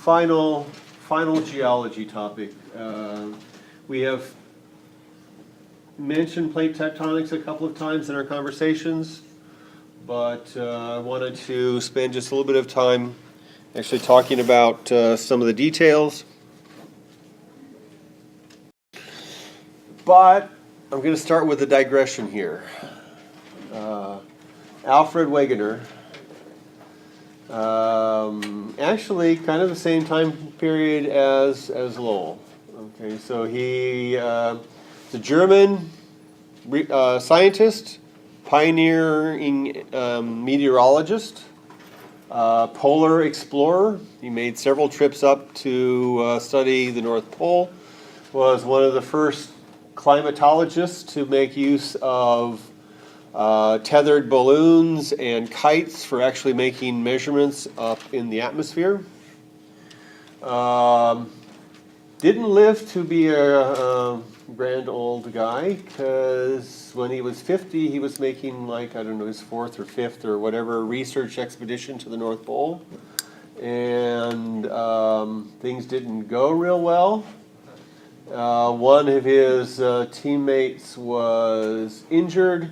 final geology topic. We have mentioned plate tectonics a couple of times in our conversations, but I wanted to spend just a little bit of time actually talking about some of the details. But I'm going to start with a digression here. Alfred Wegener, actually kind of the same time period as Lowell. Okay, so he's a German scientist, pioneering meteorologist, polar explorer. He made several trips up to study the North Pole, was one of the first climatologists to make use of tethered balloons and kites for actually making measurements up in the atmosphere. Didn't live to be a grand old guy, because when he was 50, he was making, like, I don't know, his fourth or fifth or whatever research expedition to the North Pole. And things didn't go real well. One of his teammates was injured.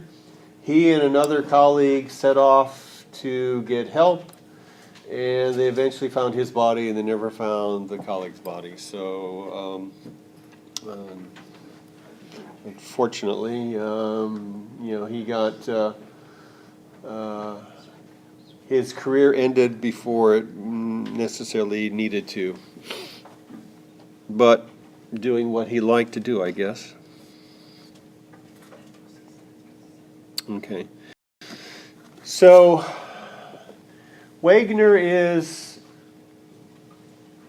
He and another colleague set off to get help, and they eventually found his body, and they never found the colleague's body. So, unfortunately, he got his career ended before it necessarily needed to, but doing what he liked to do, I guess. Okay. So, Wegener is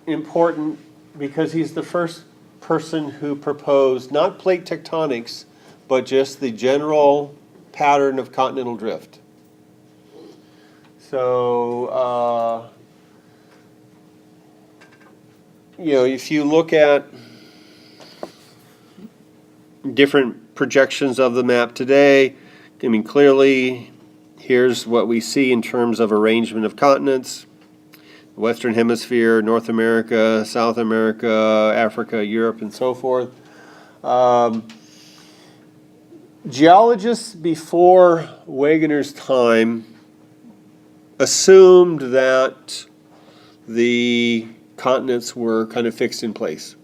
important because he's the first person who proposed not plate tectonics, but just the general pattern of continental drift. So, if you look at different projections of the map today, I mean, clearly, here's what we see in terms of arrangement of continents: Western Hemisphere, North America, South America, Africa, Europe, and so forth. Geologists before Wegener's time assumed that the continents were kind of fixed in place.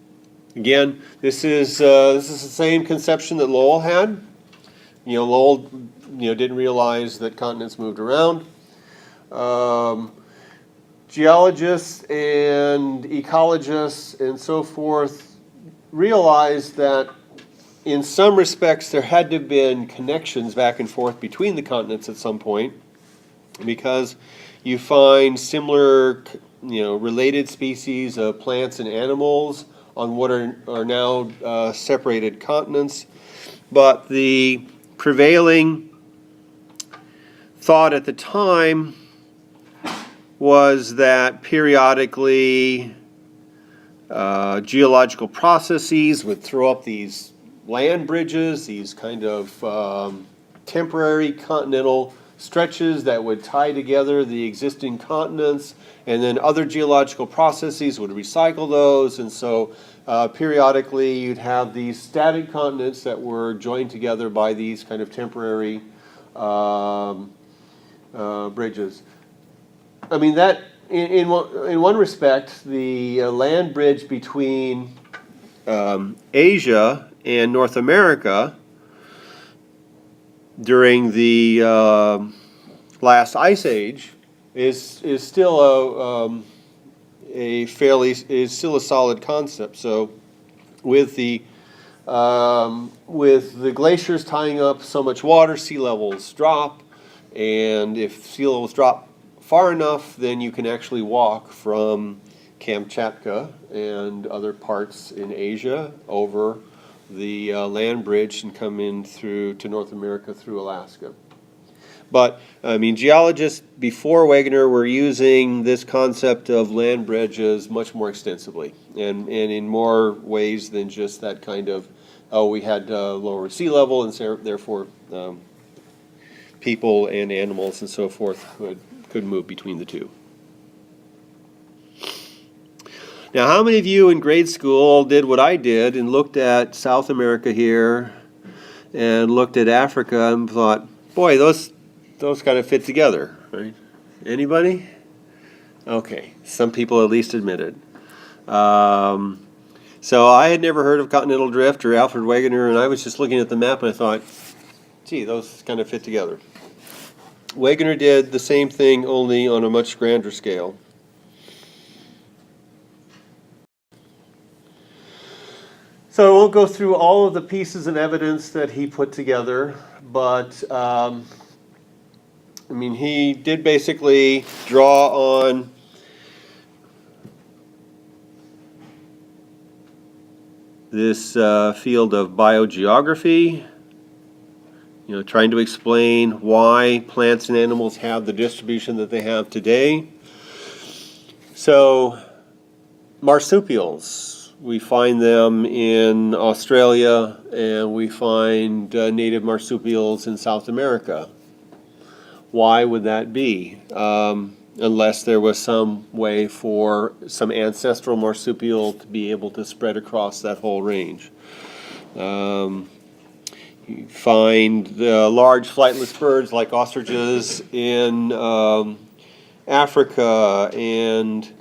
Again, this is the same conception that Lowell had. Lowell, didn't realize that continents moved around. Geologists and ecologists and so forth realized that in some respects there had to have been connections back and forth between the continents at some point, because you find similar, related species of plants and animals on what are now separated continents. But the prevailing thought at the time was that periodically geological processes would throw up these land bridges, these kind of temporary continental stretches that would tie together the existing continents, and then other geological processes would recycle those, and so periodically you'd have these static continents that were joined together by these kind of temporary bridges. I mean, that in one respect, the land bridge between Asia and North America during the last ice age is still a solid concept. So with the glaciers tying up so much water, sea levels drop, and if sea levels drop far enough, then you can actually walk from Kamchatka and other parts in Asia over the land bridge and come in through to North America through Alaska. But, I mean, geologists before Wegener were using this concept of land bridges much more extensively, and in more ways than just that kind of, we had lower sea level, and so therefore people and animals and so forth could move between the two. Now, how many of you in grade school did what I did and looked at South America here and looked at Africa and thought, boy, those kind of fit together, right? Anybody? Okay, some people at least admit it. So I had never heard of continental drift or Alfred Wegener, and I was just looking at the map and I thought, gee, those kind of fit together. Wegener did the same thing, only on a much grander scale. So I won't go through all of the pieces of evidence that he put together, but I mean, he did basically draw on this field of biogeography, you know, trying to explain why plants and animals have the distribution that they have today. So, marsupials, we find them in Australia, and we find native marsupials in South America. Why would that be? Unless there was some way for some ancestral marsupial to be able to spread across that whole range. You find the large flightless birds like ostriches in Africa, and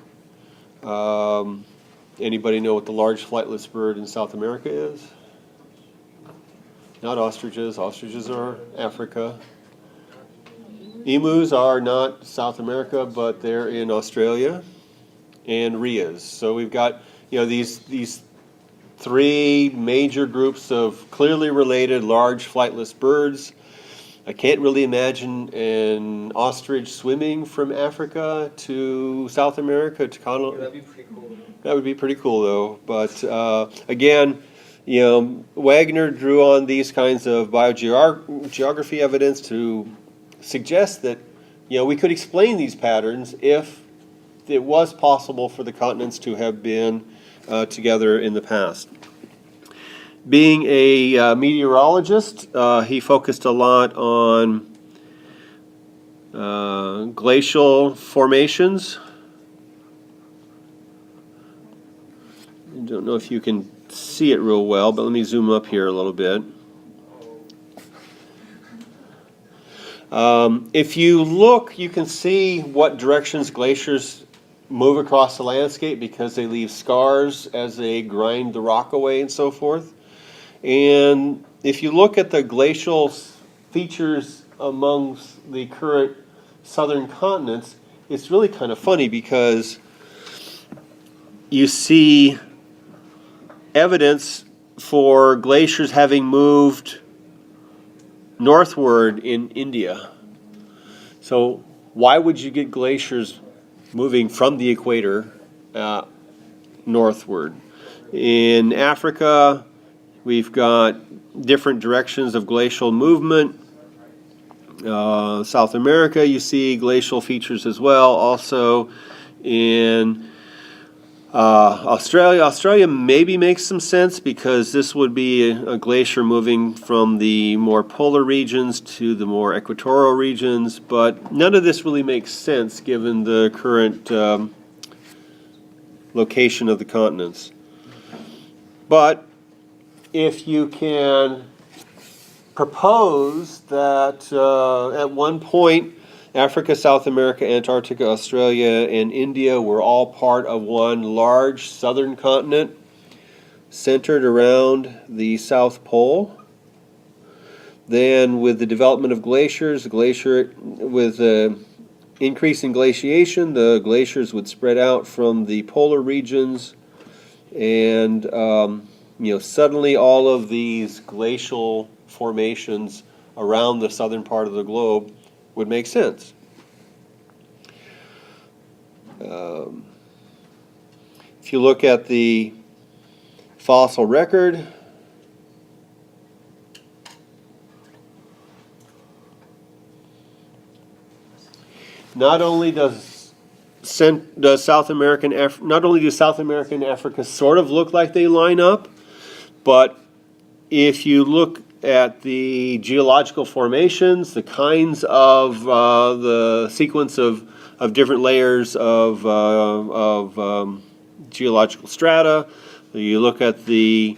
anybody know what the large flightless bird in South America is? Not ostriches. Ostriches are Africa. Emus are not South America, but they're in Australia, and rheas. So we've got, you know, these three major groups of clearly related large flightless birds. I can't really imagine an ostrich swimming from Africa to South America to continental. That'd be pretty cool. That would be pretty cool, though. But again, you know, Wegener drew on these kinds of biogeography evidence to suggest that, you know, we could explain these patterns if it was possible for the continents to have been together in the past. Being a meteorologist, he focused a lot on glacial formations. I don't know if you can see it real well, but let me zoom up here a little bit. If you look, you can see what directions glaciers move across the landscape because they leave scars as they grind the rock away and so forth. And if you look at the glacial features amongst the current southern continents, it's really kind of funny because you see evidence for glaciers having moved northward in India. So why would you get glaciers moving from the equator northward? In Africa, we've got different directions of glacial movement. South America, you see glacial features as well. Also in Australia maybe makes some sense because this would be a glacier moving from the more polar regions to the more equatorial regions, but none of this really makes sense given the current location of the continents. But if you can propose that at one point Africa, South America, Antarctica, Australia, and India were all part of one large southern continent centered around the South Pole. Then with the development of glaciers, with the increase in glaciation, the glaciers would spread out from the polar regions, and suddenly all of these glacial formations around the southern part of the globe would make sense. If you look at the fossil record, not only do South America and Africa sort of look like they line up, but if you look at the geological formations, the kinds of the sequence of different layers of geological strata, you look at the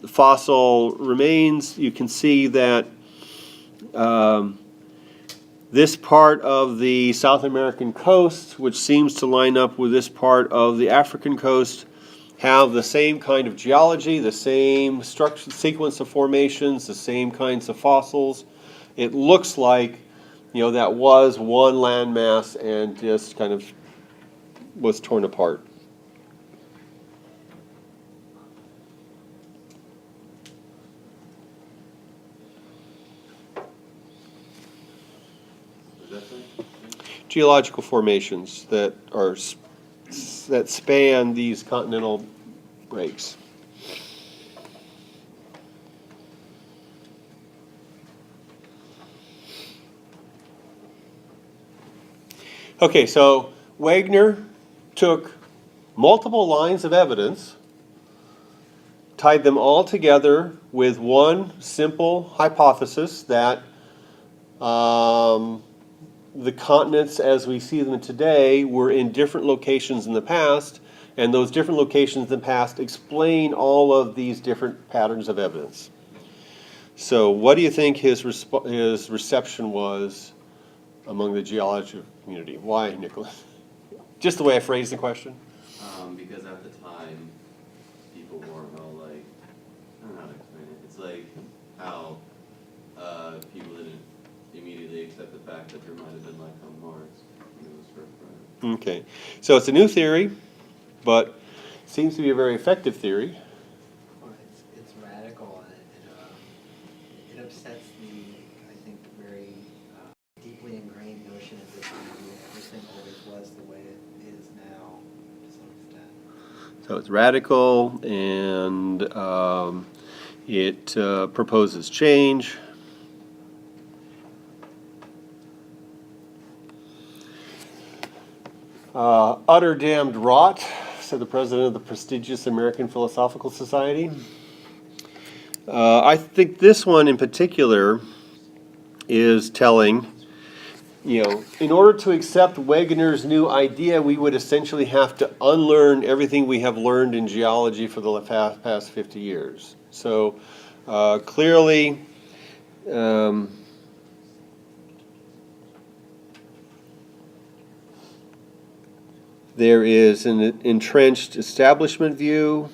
fossil remains, you can see that this part of the South American coast, which seems to line up with this part of the African coast, have the same kind of geology, the same structure, sequence of formations, the same kinds of fossils. It looks like, that was one landmass and just kind of was torn apart. Geological formations that span these continental breaks. Okay, so Wegener took multiple lines of evidence, tied them all together with one simple hypothesis that the continents as we see them today were in different locations in the past, and those different locations in the past explain all of these different patterns of evidence. So what do you think his reception was among the geological community? Why, Nicholas? Just the way I phrased the question? Because at the time, people were all like, I don't know how to explain it. It's like how people didn't immediately accept the fact that there might have been life on Mars when it was first brought up. Okay, so it's a new theory, but seems to be a very effective theory. Well, it's radical, and it upsets the, I think, very deeply ingrained notion at the time that everything always was the way it is now, to some extent. So it's radical, and it proposes change. Utter damned rot, said the president of the prestigious American Philosophical Society. I think this one in particular is telling. In order to accept Wegener's new idea, we would essentially have to unlearn everything we have learned in geology for the past 50 years. So clearly, there is an entrenched establishment view.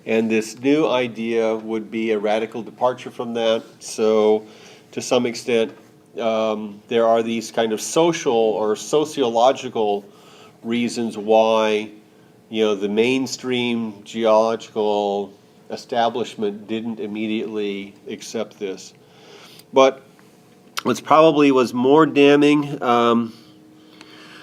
And this new idea would be a radical departure from that. So to some extent, there are these kind of social or sociological reasons why, the mainstream geological establishment didn't immediately accept this. But what's probably was more damning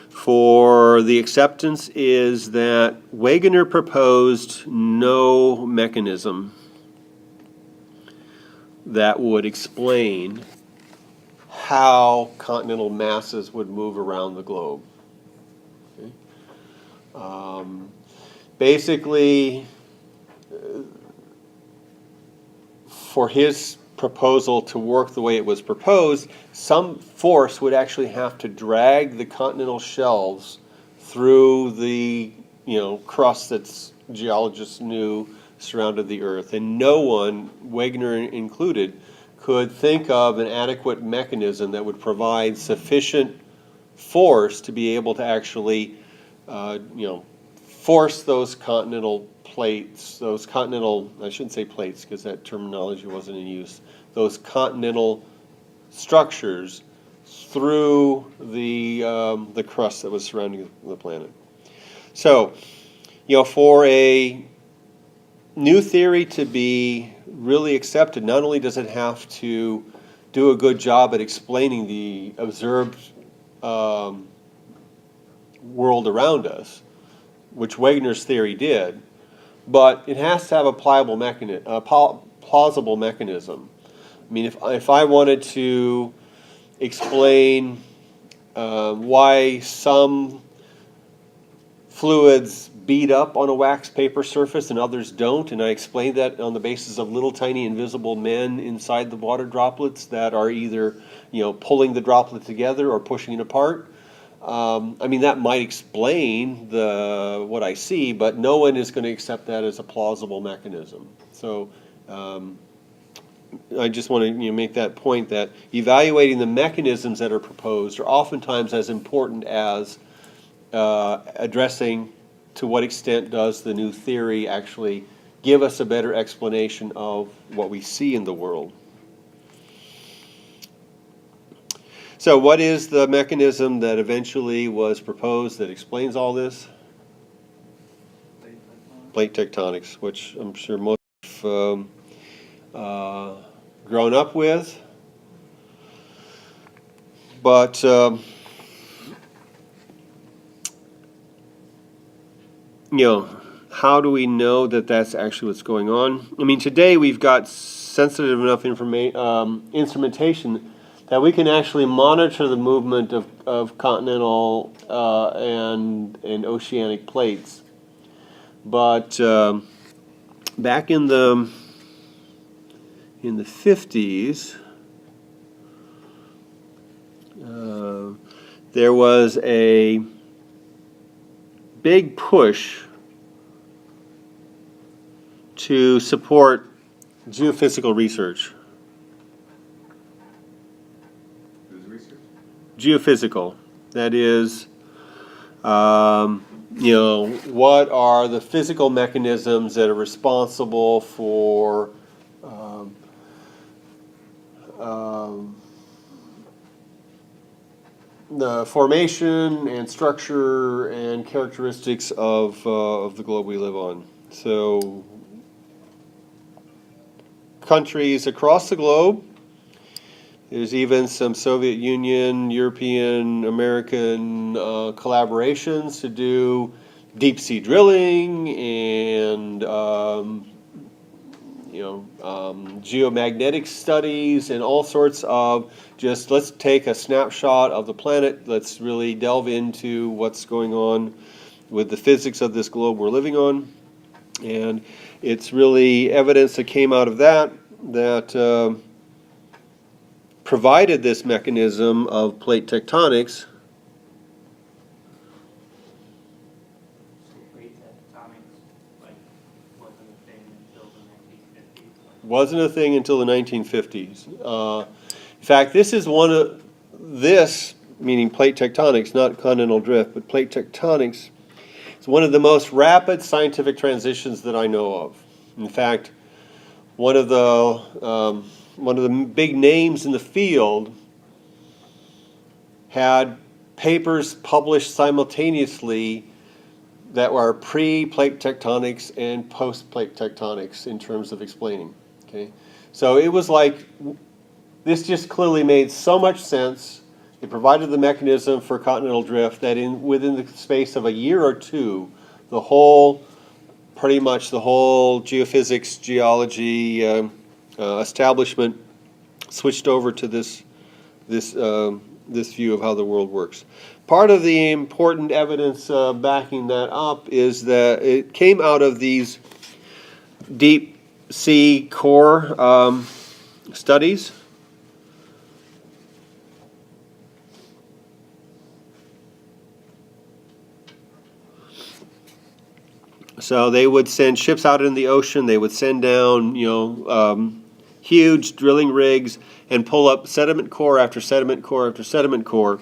for the acceptance is that Wegener proposed no mechanism that would explain how continental masses would move around the globe. Okay? Basically, for his proposal to work the way it was proposed, some force would actually have to drag the continental shelves through the crust that geologists knew surrounded the Earth, and no one, Wegener included, could think of an adequate mechanism that would provide sufficient force to be able to actually force those continental plates, I shouldn't say plates because that terminology wasn't in use, those continental structures through the crust that was surrounding the planet. So, for a new theory to be really accepted, not only does it have to do a good job at explaining the observed world around us, which Wegener's theory did, but it has to have a plausible mechanism. I mean, if I wanted to explain why some fluids bead up on a wax paper surface and others don't, and I explained that on the basis of little tiny invisible men inside the water droplets that are either, pulling the droplet together or pushing it apart. I mean, that might explain what I see, but no one is going to accept that as a plausible mechanism. So I just want to make that point that evaluating the mechanisms that are proposed are oftentimes as important as addressing to what extent does the new theory actually give us a better explanation of what we see in the world. So what is the mechanism that eventually was proposed that explains all this? Plate tectonics, which I'm sure most have grown up with. But how do we know that that's actually what's going on? I mean, today we've got sensitive enough instrumentation that we can actually monitor the movement of continental and oceanic plates. But back in the 50s, there was a big push to support geophysical research. Who's research? Geophysical. That is, what are the physical mechanisms that are responsible for the formation and structure and characteristics of the globe we live on. So countries across the globe, there's even some Soviet Union, European, American collaborations to do deep sea drilling and geomagnetic studies and all sorts of just let's take a snapshot of the planet, let's really delve into what's going on with the physics of this globe we're living on. And it's really evidence that came out of that provided this mechanism of plate tectonics. Plate tectonics wasn't a thing until the 1950s. Wasn't a thing until the 1950s. In fact, this is meaning plate tectonics, not continental drift, but plate tectonics, is one of the most rapid scientific transitions that I know of. In fact, one of the big names in the field had papers published simultaneously that were pre-plate tectonics and post-plate tectonics in terms of explaining. Okay, so it was like this just clearly made so much sense. It provided the mechanism for continental drift that within the space of a year or two, pretty much the whole geophysics, geology establishment switched over to this view of how the world works. Part of the important evidence backing that up is that it came out of these deep sea core studies. So they would send ships out in the ocean. They would send down, huge drilling rigs and pull up sediment core after sediment core after sediment core.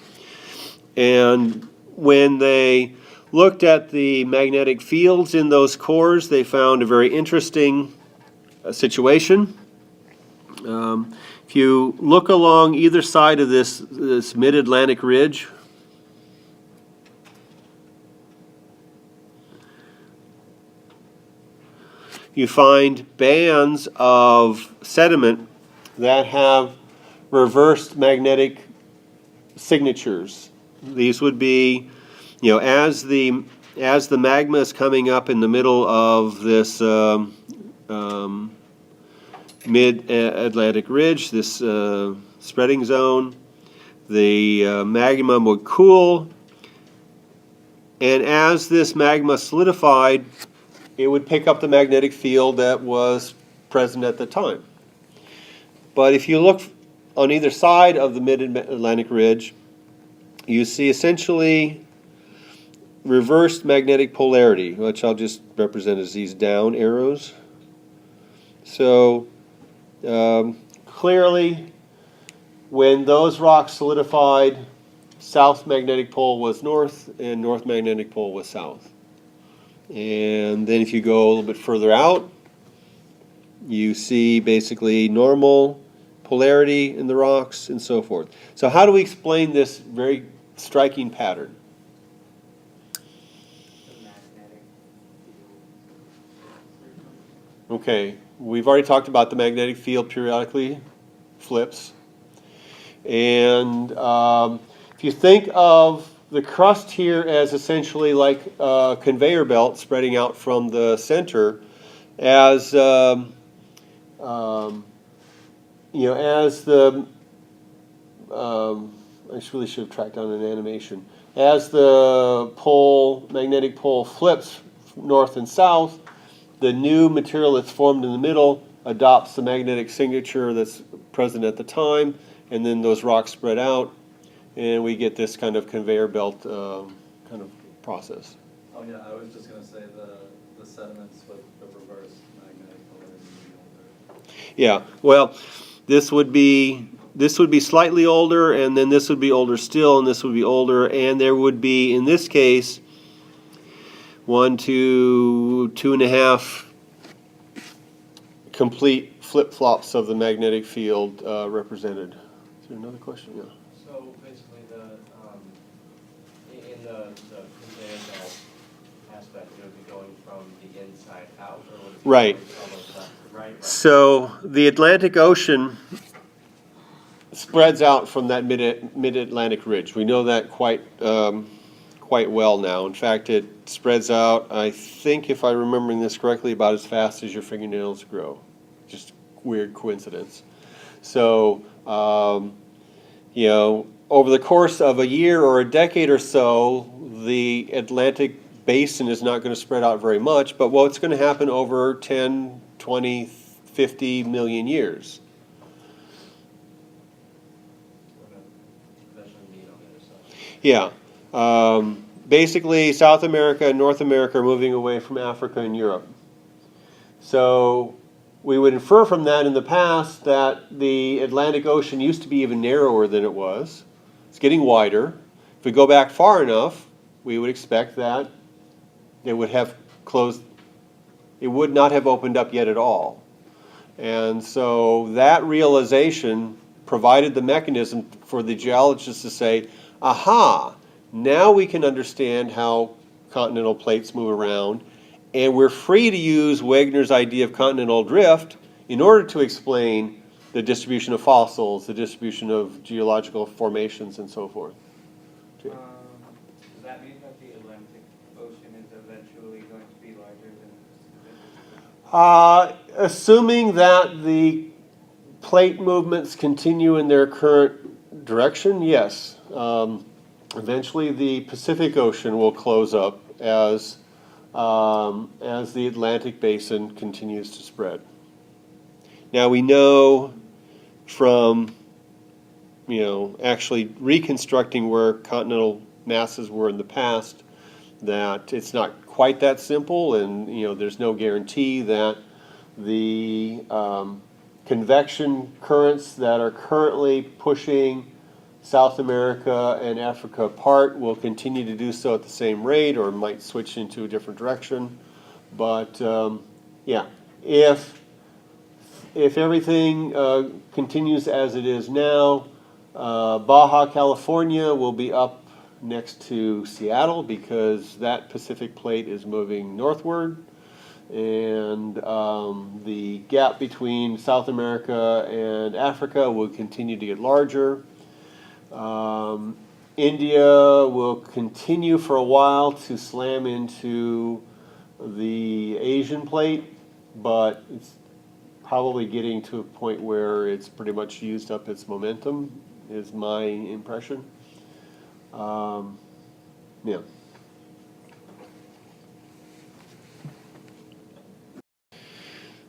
And when they looked at the magnetic fields in those cores, they found a very interesting situation. If you look along either side of this mid-Atlantic ridge, you find bands of sediment that have reversed magnetic signatures. These would be, as the magma is coming up in the middle of this mid-Atlantic ridge, this spreading zone, the magma would cool, And as this magma solidified, it would pick up the magnetic field that was present at the time. But if you look on either side of the mid-Atlantic ridge, you see essentially reversed magnetic polarity, which I'll just represent as these down arrows. So clearly, when those rocks solidified, south magnetic pole was north and north magnetic pole was south. And then if you go a little bit further out, you see basically normal polarity in the rocks and so forth. So how do we explain this very striking pattern? The magnetic field. Okay, we've already talked about the magnetic field periodically flips. And if you think of the crust here as essentially like a conveyor belt spreading out from the center, as as the I really should have tracked down an animation. As the magnetic pole flips north and south, the new material that's formed in the middle adopts the magnetic signature that's present at the time, and then those rocks spread out, and we get this kind of conveyor belt kind of process. Oh yeah, I was just going to say the sediments with the reverse magnetic polarity would be older. Yeah, well, this would be slightly older, and then this would be older still, and this would be older, and there would be, in this case, 1 to 2.5 complete flip-flops of the magnetic field represented. Is there another question? Yeah. So basically, in the conveyor belt aspect, it would be going from the inside out, or would it be Right. going from left to right? So the Atlantic Ocean spreads out from that mid-Atlantic ridge. We know that quite well now. In fact, it spreads out, I think, if I'm remembering this correctly, about as fast as your fingernails grow. Just weird coincidence. So, over the course of a year or a decade or so, the Atlantic basin is not going to spread out very much, but what's going to happen over 10, 20, 50 million years? We're going to eventually meet on the other side. Yeah. Basically, South America and North America are moving away from Africa and Europe. So we would infer from that in the past that the Atlantic Ocean used to be even narrower than it was. It's getting wider. If we go back far enough, we would expect that it would have closed, it would not have opened up yet at all. And so that realization provided the mechanism for the geologists to say, aha, now we can understand how continental plates move around, and we're free to use Wegener's idea of continental drift in order to explain the distribution of fossils, the distribution of geological formations, and so forth. Does that mean that the Atlantic Ocean is eventually going to be larger than the Pacific? Assuming that the plate movements continue in their current direction, yes. Eventually the Pacific Ocean will close up as the Atlantic Basin continues to spread. Now we know from actually reconstructing where continental masses were in the past that it's not quite that simple, and there's no guarantee that the convection currents that are currently pushing South America and Africa apart will continue to do so at the same rate, or might switch into a different direction. But yeah, if everything continues as it is now, Baja California will be up next to Seattle because that Pacific plate is moving northward, and the gap between South America and Africa will continue to get larger. India will continue for a while to slam into the Asian plate, but it's probably getting to a point where it's pretty much used up its momentum, is my impression. Yeah.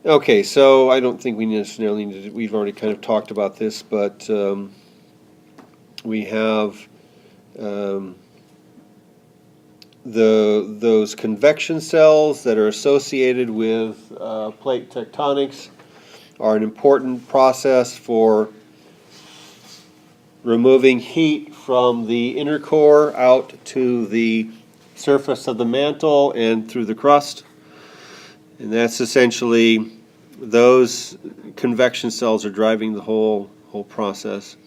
Okay, so I don't think we necessarily need to, we've already kind of talked about this, but we have those convection cells that are associated with plate tectonics are an important process for removing heat from the inner core out to the surface of the mantle and through the crust. And that's essentially, those convection cells are driving the whole process.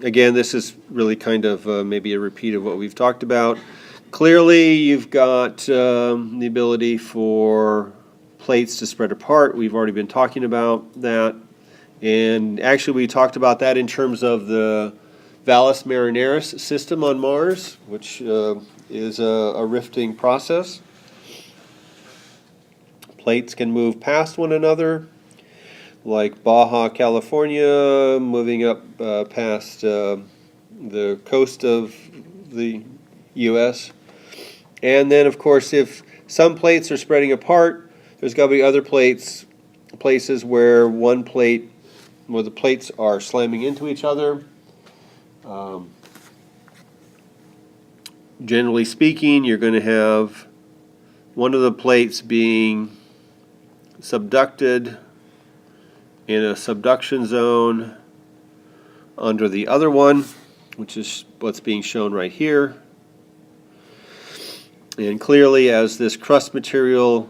Again, this is really kind of maybe a repeat of what we've talked about. Clearly, you've got the ability for plates to spread apart. We've already been talking about that. And actually, we talked about that in terms of the Valles Marineris system on Mars, which is a rifting process. Plates can move past one another, like Baja California moving up past the coast of the U.S. And then, of course, if some plates are spreading apart, there's got to be other places where the plates are slamming into each other. Generally speaking, you're going to have one of the plates being subducted in a subduction zone under the other one, which is what's being shown right here. And clearly, as this crust material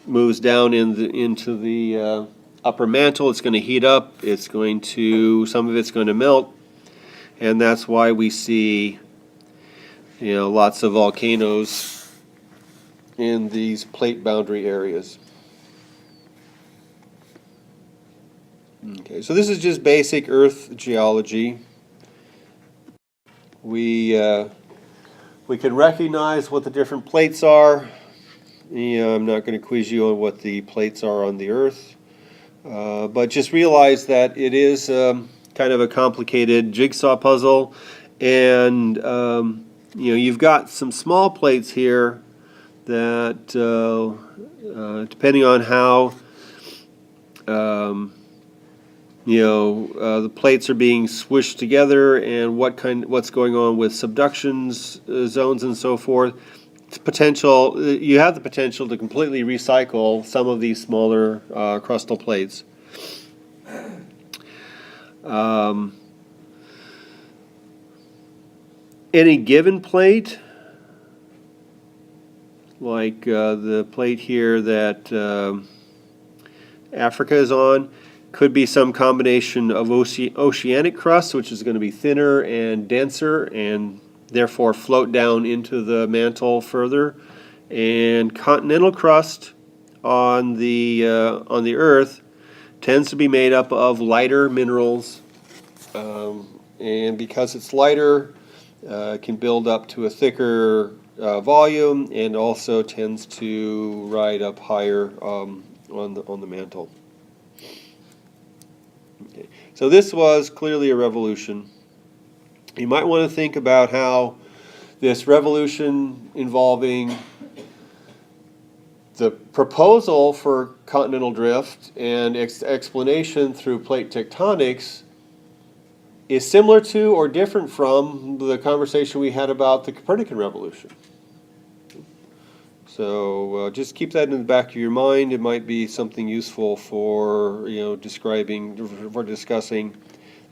moves down into the upper mantle, it's going to heat up. Some of it's going to melt, and that's why we see, lots of volcanoes in these plate boundary areas. Okay, so this is just basic Earth geology. We can recognize what the different plates are. I'm not going to quiz you on what the plates are on the Earth, but just realize that it is kind of a complicated jigsaw puzzle, and you've got some small plates here that, depending on how the plates are being swished together and what's going on with subduction zones and so forth. You have the potential to completely recycle some of these smaller crustal plates. Any given plate, like the plate here that Africa is on, could be some combination of oceanic crust, which is going to be thinner and denser and therefore float down into the mantle further, and continental crust on the Earth tends to be made up of lighter minerals, and because it's lighter, it can build up to a thicker volume, and also tends to ride up higher on the mantle. Okay. So this was clearly a revolution. You might want to think about how this revolution involving the proposal for continental drift and explanation through plate tectonics is similar to or different from the conversation we had about the Copernican revolution. So just keep that in the back of your mind. It might be something useful for discussing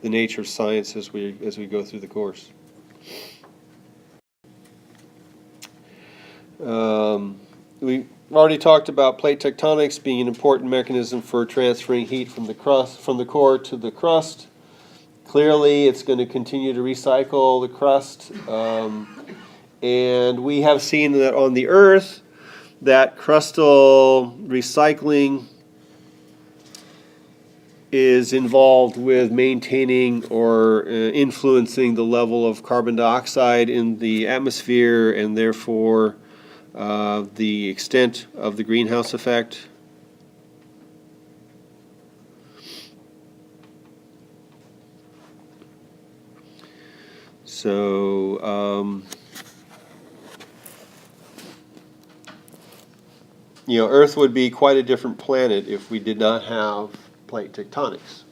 the nature of science as we go through the course. We already talked about plate tectonics being an important mechanism for transferring heat from the core to the crust. Clearly, it's going to continue to recycle the crust, and we have seen that on the Earth, that crustal recycling is involved with maintaining or influencing the level of carbon dioxide in the atmosphere, and therefore the extent of the greenhouse effect. So Earth would be quite a different planet if we did not have plate tectonics.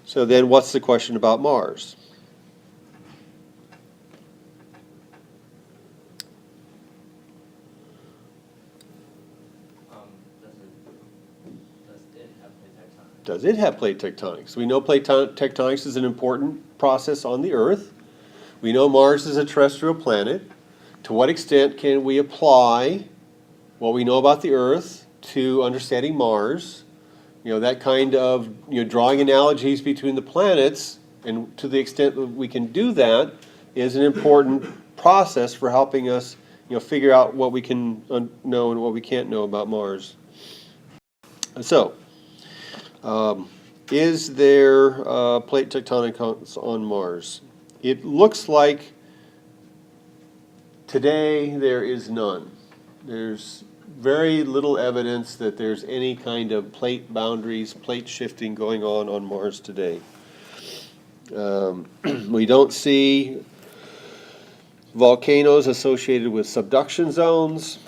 So then what's the question about Mars? Does it have plate tectonics? Does it have plate tectonics? We know plate tectonics is an important process on the Earth. We know Mars is a terrestrial planet. To what extent can we apply what we know about the Earth to understanding Mars? That kind of, drawing analogies between the planets, and to the extent that we can do that, is an important process for helping us, figure out what we can know and what we can't know about Mars. So, is there plate tectonics on Mars? It looks like today there is none. There's very little evidence that there's any kind of plate boundaries, plate shifting going on Mars today. We don't see volcanoes associated with subduction zones.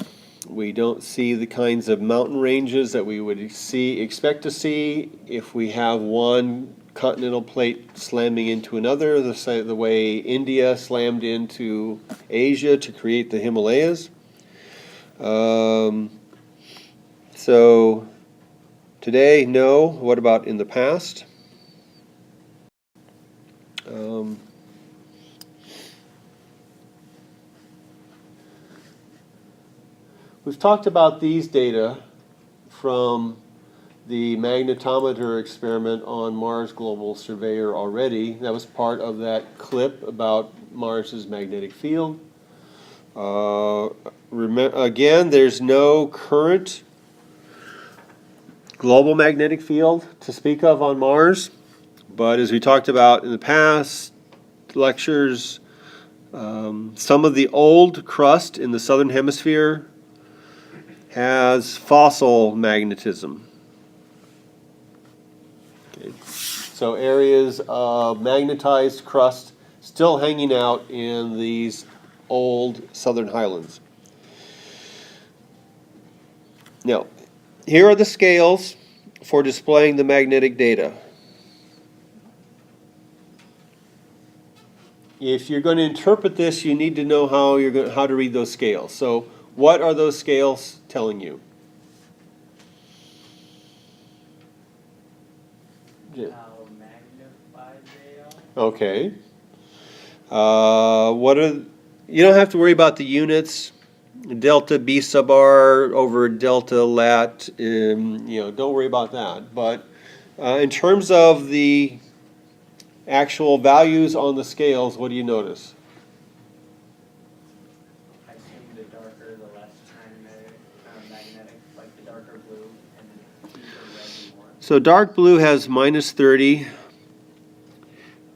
We don't see the kinds of mountain ranges that we would expect to see if we have one continental plate slamming into another, the way India slammed into Asia to create the Himalayas. So today, no. What about in the past? We've talked about these data from the magnetometer experiment on Mars Global Surveyor already. That was part of that clip about Mars's magnetic field. Again, there's no current global magnetic field to speak of on Mars, but as we talked about in the past lectures, some of the old crust in the southern hemisphere has fossil magnetism. Okay. So areas of magnetized crust still hanging out in these old southern highlands. Now, here are the scales for displaying the magnetic data. If you're going to interpret this, you need to know how to read those scales. So, what are those scales telling you? How magnified they are? Okay. You don't have to worry about the units. Delta B sub r over delta lat. Don't worry about that. But in terms of the actual values on the scales, what do you notice? I assume the darker, the less magnetic, like the darker blue, and the deeper red and more. So dark blue has minus 30.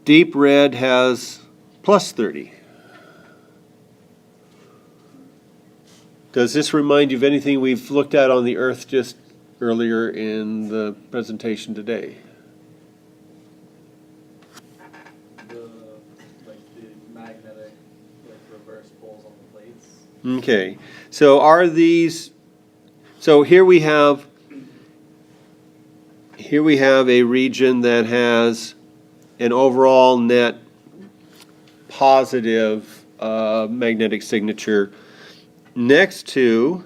Deep red has plus 30. Does this remind you of anything we've looked at on the Earth just earlier in the presentation today? The magnetic reverse poles on the plates. Okay, so here we have a region that has an overall net positive magnetic signature next to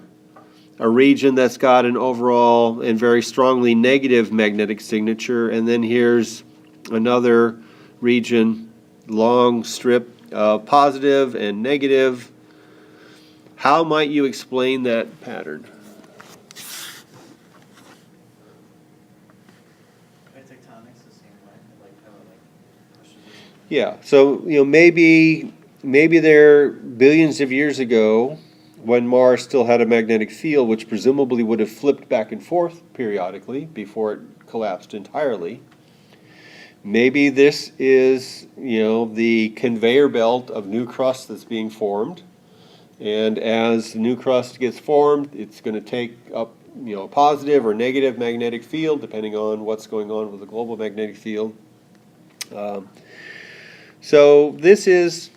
a region that's got an overall and very strongly negative magnetic signature, and then here's another region, long strip of positive and negative. How might you explain that pattern? Tectonics the same way, kind of pushes it. Yeah, so maybe there billions of years ago, when Mars still had a magnetic field, which presumably would have flipped back and forth periodically before it collapsed entirely. Maybe this is, the conveyor belt of new crust that's being formed. And as new crust gets formed, it's going to take up, a positive or negative magnetic field, depending on what's going on with the global magnetic field. So this is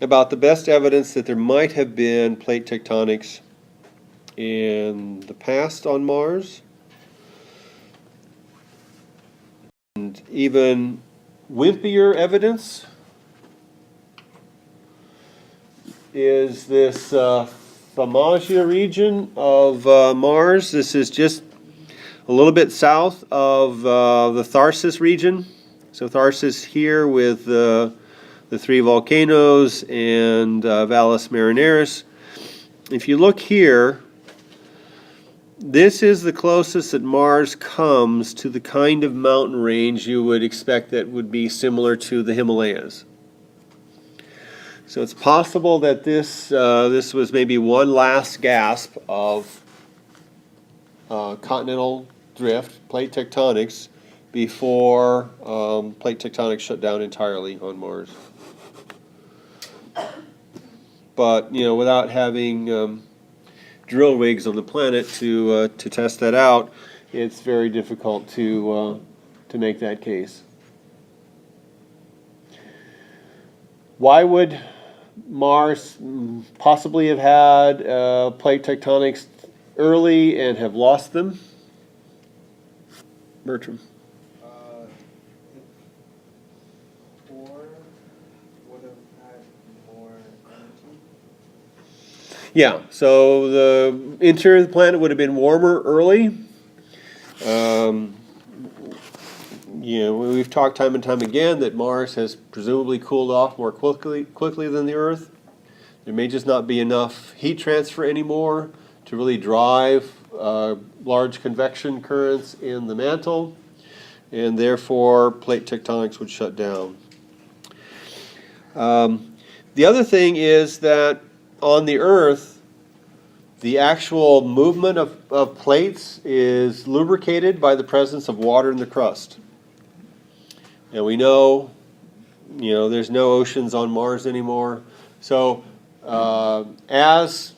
about the best evidence that there might have been plate tectonics in the past on Mars. And even wimpier evidence is this Thaumasia region of Mars. This is just a little bit south of the Tharsis region. So Tharsis here with the three volcanoes and Valles Marineris. If you look here, this is the closest that Mars comes to the kind of mountain range you would expect that would be similar to the Himalayas. So it's possible that this was maybe one last gasp of continental drift, plate tectonics, before plate tectonics shut down entirely on Mars. But without having drill rigs on the planet to test that out, it's very difficult to make that case. Why would Mars possibly have had plate tectonics early and have lost them? Bertram. If core would have had more energy. Yeah, so the interior of the planet would have been warmer early. We've talked time and time again that Mars has presumably cooled off more quickly than the Earth. There may just not be enough heat transfer anymore to really drive large convection currents in the mantle, and therefore plate tectonics would shut down. The other thing is that on the Earth, the actual movement of plates is lubricated by the presence of water in the crust. And we know, there's no oceans on Mars anymore. So as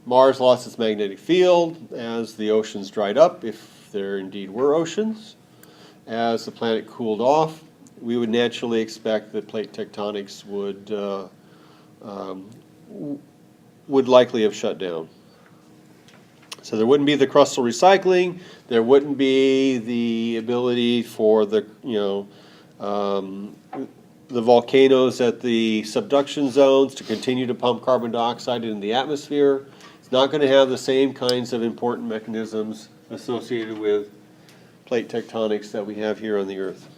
Mars lost its magnetic field, as the oceans dried up, if there indeed were oceans, as the planet cooled off, we would naturally expect that plate tectonics would likely have shut down. So there wouldn't be the crustal recycling. There wouldn't be the ability for the volcanoes at the subduction zones to continue to pump carbon dioxide into the atmosphere. It's not going to have the same kinds of important mechanisms associated with plate tectonics that we have here on the Earth.